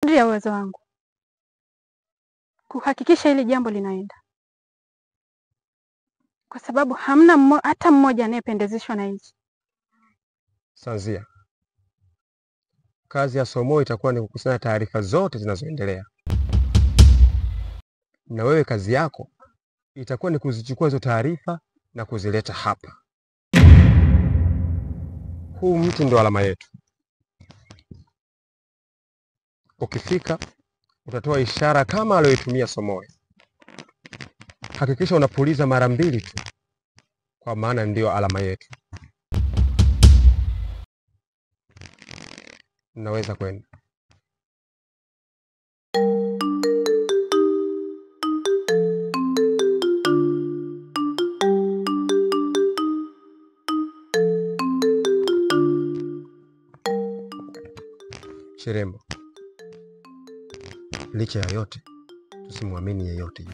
kadri ya uwezo wangu kuhakikisha hili jambo linaenda, kwa sababu hamna hata mmoja anayependezeshwa na hichi. Sanzia, kazi ya Somo itakuwa ni kukusanya taarifa zote zinazoendelea, na wewe kazi yako itakuwa ni kuzichukua hizo taarifa na kuzileta hapa. Huu mti ndo alama yetu. Ukifika utatoa ishara kama aliyoitumia Somoe. Hakikisha unapuliza mara 2 tu, kwa maana ndiyo alama yetu. Naweza kwenda. Shirembo, licha ya yote tusimwamini yeyote.